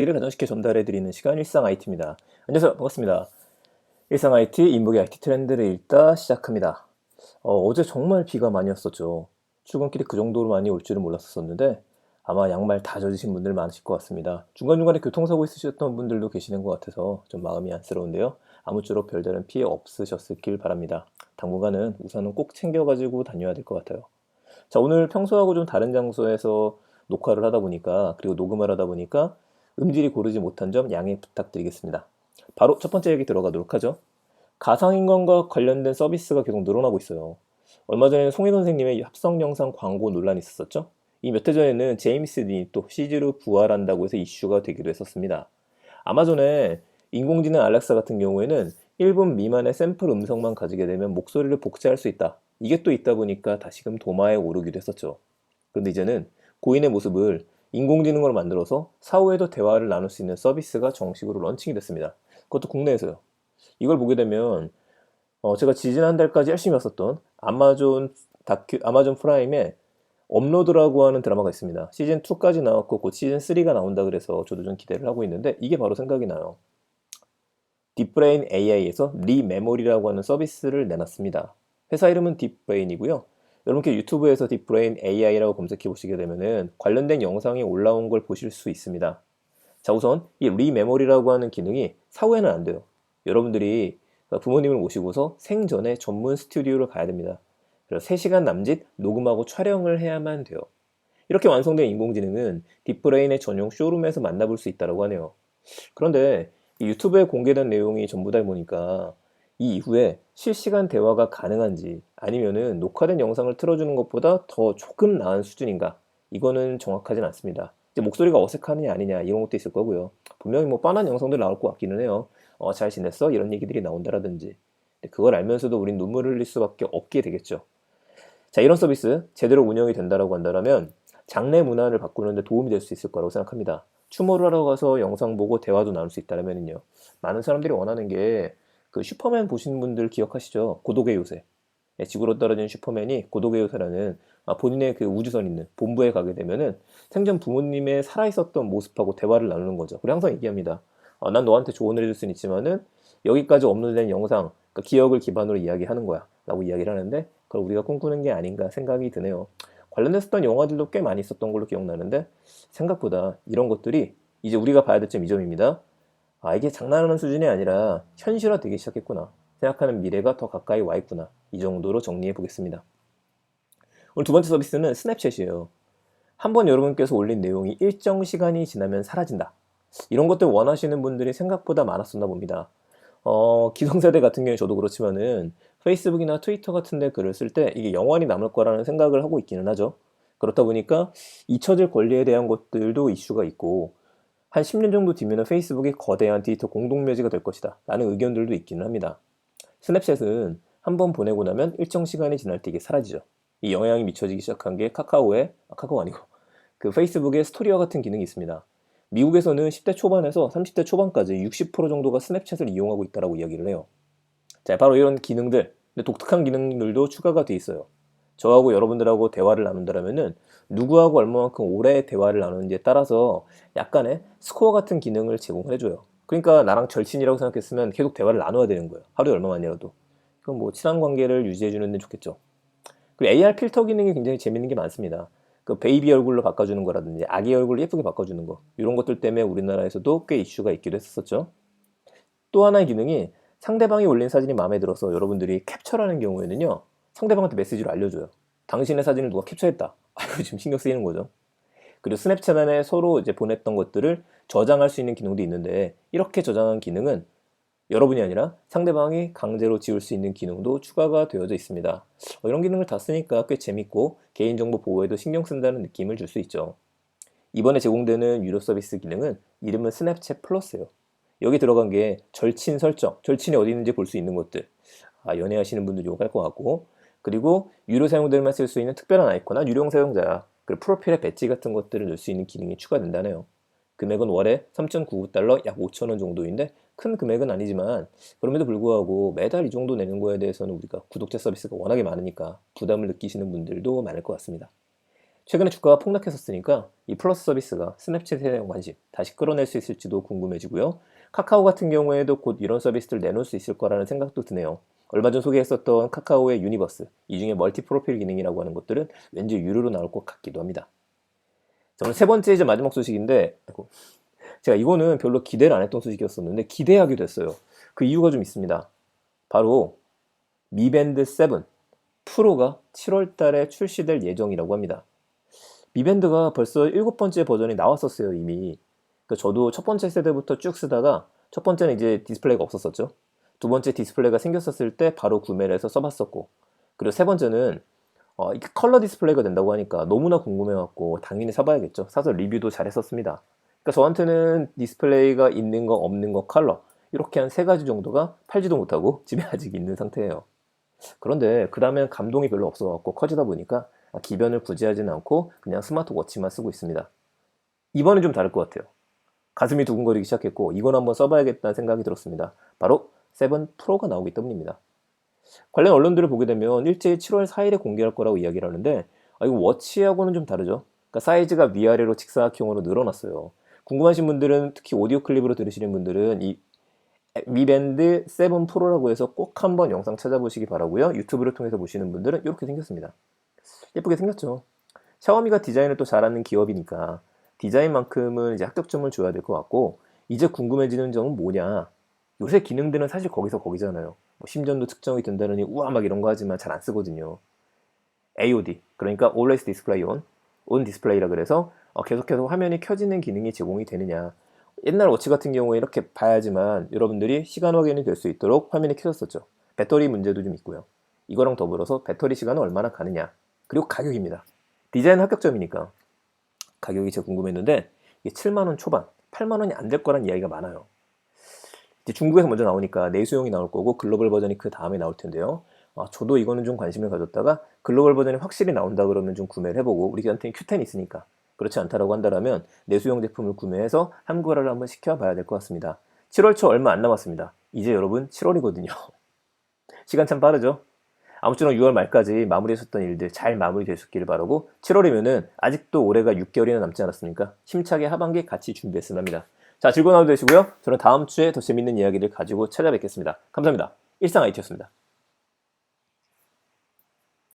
이야기를 가장 쉽게 전달해드리는 시간 일상 IT입니다. 안녕하세요. 반갑습니다. 일상 IT, 인복의 IT 트렌드를 읽다 시작합니다. 어제 정말 비가 많이 왔었죠. 출근길이 그 정도로 많이 올 줄은 몰랐었는데 아마 양말 다 젖으신 분들 많으실 것 같습니다. 중간중간에 교통사고 있으셨던 분들도 계시는 것 같아서 좀 마음이 안쓰러운데요. 아무쪼록 별다른 피해 없으셨길 바랍니다. 당분간은 우산은 꼭 챙겨가지고 다녀야 될 것 같아요. 자, 오늘 평소하고 좀 다른 장소에서 녹화를 하다 보니까, 그리고 녹음을 하다 보니까 음질이 고르지 못한 점 양해 부탁드리겠습니다. 바로 첫 번째 얘기 들어가도록 하죠. 가상인간과 관련된 서비스가 계속 늘어나고 있어요. 얼마 전에 송혜 선생님의 합성 영상 광고 논란이 있었었죠. 이 몇 해 전에는 제임스 딘이 또 CG로 부활한다고 해서 이슈가 되기도 했었습니다. 아마존의 인공지능 알렉사 같은 경우에는 1분 미만의 샘플 음성만 가지게 되면 목소리를 복제할 수 있다. 이게 또 있다 보니까 다시금 도마에 오르기도 했었죠. 그런데 이제는 고인의 모습을 인공지능으로 만들어서 사후에도 대화를 나눌 수 있는 서비스가 정식으로 런칭이 됐습니다. 그것도 국내에서요. 이걸 보게 되면 제가 지지난달까지 열심히 봤었던 아마존 프라임에 업로드라고 하는 드라마가 있습니다. 시즌 2까지 나왔고 곧 시즌 3가 나온다 그래서 저도 좀 기대를 하고 있는데 이게 바로 생각이 나요. 딥브레인 AI에서 리메모리라고 하는 서비스를 내놨습니다. 회사 이름은 딥브레인이고요. 여러분께 유튜브에서 딥브레인 AI라고 검색해 보시게 되면은 관련된 영상이 올라온 걸 보실 수 있습니다. 자, 우선 이 리메모리라고 하는 기능이 사후에는 안 돼요. 여러분들이 부모님을 모시고서 생전에 전문 스튜디오를 가야 됩니다. 그래서 3시간 남짓 녹음하고 촬영을 해야만 돼요. 이렇게 완성된 인공지능은 딥브레인의 전용 쇼룸에서 만나볼 수 있다고 하네요. 그런데 이 유튜브에 공개된 내용이 전부다 보니까 이 이후에 실시간 대화가 가능한지 아니면은 녹화된 영상을 틀어주는 것보다 더 조금 나은 수준인가? 이거는 정확하진 않습니다. 이제 목소리가 어색하느냐 아니냐 이런 것도 있을 거고요. 분명히 뭐 뻔한 영상들 나올 것 같기는 해요. 잘 지냈어? 이런 얘기들이 나온다라든지. 근데 그걸 알면서도 우린 눈물을 흘릴 수밖에 없게 되겠죠. 자, 이런 서비스 제대로 운영이 된다라고 한다면 장래 문화를 바꾸는 데 도움이 될 수 있을 거라고 생각합니다. 추모를 하러 가서 영상 보고 대화도 나눌 수 있다면요. 많은 사람들이 원하는 게 그 슈퍼맨 보신 분들 기억하시죠? 고독의 요새. 예, 지구로 떨어진 슈퍼맨이 고독의 요새라는 본인의 그 우주선 있는 본부에 가게 되면은 생전 부모님의 살아있었던 모습하고 대화를 나누는 거죠. 그리고 항상 얘기합니다. 난 너한테 조언을 해줄 수는 있지만은 여기까지 업로드된 영상, 그 기억을 기반으로 이야기하는 거야. 라고 이야기를 하는데 그걸 우리가 꿈꾸는 게 아닌가 생각이 드네요. 관련됐었던 영화들도 꽤 많이 있었던 걸로 기억나는데 생각보다 이런 것들이 이제 우리가 봐야 될 점 이 점입니다. 이게 장난하는 수준이 아니라 현실화되기 시작했구나. 생각하는 미래가 더 가까이 와 있구나. 이 정도로 정리해 보겠습니다. 오늘 두 번째 서비스는 스냅챗이에요. 한번 여러분께서 올린 내용이 일정 시간이 지나면 사라진다. 이런 것들 원하시는 분들이 생각보다 많았었나 봅니다. 기성세대 같은 경우에 저도 그렇지만은 페이스북이나 트위터 같은 데 글을 쓸 때 이게 영원히 남을 거라는 생각을 하고 있기는 하죠. 그렇다 보니까 잊혀질 권리에 대한 것들도 이슈가 있고 한 10년 정도 뒤면 페이스북이 거대한 디지털 공동묘지가 될 것이다 라는 의견들도 있기는 합니다. 스냅챗은 한번 보내고 나면 일정 시간이 지날 때 이게 사라지죠. 이 영향이 미쳐지기 시작한 게 카카오 아니고 그 페이스북의 스토리와 같은 기능이 있습니다. 미국에서는 10대 초반에서 30대 초반까지 60% 정도가 스냅챗을 이용하고 있다고 이야기를 해요. 자, 바로 이런 기능들, 근데 독특한 기능들도 추가가 돼 있어요. 저하고 여러분들하고 대화를 나눈다면은 누구하고 얼마만큼 오래 대화를 나누는지에 따라서 약간의 스코어 같은 기능을 제공을 해줘요. 그러니까 나랑 절친이라고 생각했으면 계속 대화를 나눠야 되는 거예요. 하루에 얼마만이라도. 그럼 뭐 친한 관계를 유지해주는 데 좋겠죠. 그리고 AR 필터 기능이 굉장히 재밌는 게 많습니다. 그 베이비 얼굴로 바꿔주는 거라든지 아기 얼굴로 예쁘게 바꿔주는 거 이런 것들 때문에 우리나라에서도 꽤 이슈가 있기도 했었죠. 또 하나의 기능이 상대방이 올린 사진이 마음에 들어서 여러분들이 캡처라는 경우에는요. 상대방한테 메시지를 알려줘요. 당신의 사진을 누가 캡처했다. 이거 지금 신경 쓰이는 거죠. 그리고 스냅챗 안에 서로 이제 보냈던 것들을 저장할 수 있는 기능도 있는데 이렇게 저장한 기능은 여러분이 아니라 상대방이 강제로 지울 수 있는 기능도 추가가 되어져 있습니다. 이런 기능을 다 쓰니까 꽤 재밌고 개인정보 보호에도 신경 쓴다는 느낌을 줄 수 있죠. 이번에 제공되는 유료 서비스 기능은 이름은 스냅챗 플러스예요. 여기 들어간 게 절친 설정, 절친이 어디 있는지 볼 수 있는 것들. 연애하시는 분들 요구할 것 같고, 그리고 유료 사용자들만 쓸 수 있는 특별한 아이콘이나 유령 사용자, 그리고 프로필에 배지 같은 것들을 넣을 수 있는 기능이 추가된다네요. 금액은 월에 3.99달러 약 5,000원 정도인데 큰 금액은 아니지만 그럼에도 불구하고 매달 이 정도 내는 거에 대해서는 우리가 구독자 서비스가 워낙에 많으니까 부담을 느끼시는 분들도 많을 것 같습니다. 최근에 주가가 폭락했었으니까 이 플러스 서비스가 스냅챗에 대한 관심 다시 끌어낼 수 있을지도 궁금해지고요. 카카오 같은 경우에도 곧 이런 서비스를 내놓을 수 있을 거라는 생각도 드네요. 얼마 전 소개했었던 카카오의 유니버스, 이 중에 멀티 프로필 기능이라고 하는 것들은 왠지 유료로 나올 것 같기도 합니다. 자, 오늘 세 번째 이제 마지막 소식인데, 제가 이거는 별로 기대를 안 했던 소식이었었는데 기대하게 됐어요. 그 이유가 좀 있습니다. 바로 미 밴드 7 프로가 7월 달에 출시될 예정이라고 합니다. 미 밴드가 벌써 7번째 버전이 나왔었어요, 이미. 그러니까 저도 첫 번째 세대부터 쭉 쓰다가 첫 번째는 이제 디스플레이가 없었었죠. 두 번째 디스플레이가 생겼었을 때 바로 구매를 해서 써봤었고, 그리고 세 번째는 이게 컬러 디스플레이가 된다고 하니까 너무나 궁금해갖고 당연히 사봐야겠죠. 사서 리뷰도 잘 했었습니다. 그러니까 저한테는 디스플레이가 있는 거 없는 거 컬러 이렇게 한 세 가지 정도가 팔지도 못하고 집에 아직 있는 상태예요. 그런데 그 다음엔 감동이 별로 없어갖고 커지다 보니까 기변을 굳이 하진 않고 그냥 스마트워치만 쓰고 있습니다. 이번엔 좀 다를 것 같아요. 가슴이 두근거리기 시작했고 이건 한번 써봐야겠다는 생각이 들었습니다. 바로 7 프로가 나오기 때문입니다. 관련 언론들을 보게 되면 일제히 7월 4일에 공개할 거라고 이야기를 하는데 이거 워치하고는 좀 다르죠. 그러니까 사이즈가 위아래로 직사각형으로 늘어났어요. 궁금하신 분들은 특히 오디오 클립으로 들으시는 분들은 이 미 밴드 7 프로라고 해서 꼭 한번 영상 찾아보시기 바라고요. 유튜브를 통해서 보시는 분들은 이렇게 생겼습니다. 예쁘게 생겼죠. 샤오미가 디자인을 또 잘하는 기업이니까 디자인만큼은 이제 합격점을 줘야 될 것 같고, 이제 궁금해지는 점은 뭐냐. 요새 기능들은 사실 거기서 거기잖아요. 뭐 심전도 측정이 된다느니 우와 막 이런 거 하지만 잘 안 쓰거든요. AOD, 그러니까 Always Display On 디스플레이라 그래서 계속해서 화면이 켜지는 기능이 제공이 되느냐. 옛날 워치 같은 경우에 이렇게 봐야지만 여러분들이 시간 확인이 될 수 있도록 화면이 켜졌었죠. 배터리 문제도 좀 있고요. 이거랑 더불어서 배터리 시간은 얼마나 가느냐. 그리고 가격입니다. 디자인 합격점이니까 가격이 제가 궁금했는데 이게 7만원 초반, 8만원이 안 될 거란 이야기가 많아요. 이제 중국에서 먼저 나오니까 내수용이 나올 거고 글로벌 버전이 그 다음에 나올 텐데요. 저도 이거는 좀 관심을 가졌다가 글로벌 버전이 확실히 나온다 그러면 좀 구매를 해보고, 우리한테는 Q10 있으니까 그렇지 않다라고 한다면 내수용 제품을 구매해서 한국어를 한번 시켜봐야 될 것 같습니다. 7월 초 얼마 안 남았습니다. 이제 여러분 7월이거든요. 시간 참 빠르죠? 아무쪼록 6월 말까지 마무리하셨던 일들 잘 마무리되셨기를 바라고, 7월이면은 아직도 올해가 6개월이나 남지 않았습니까? 힘차게 하반기 같이 준비했으면 합니다. 자, 즐거운 하루 되시고요. 저는 다음 주에 더 재밌는 이야기를 가지고 찾아뵙겠습니다. 감사합니다. 일상 IT였습니다.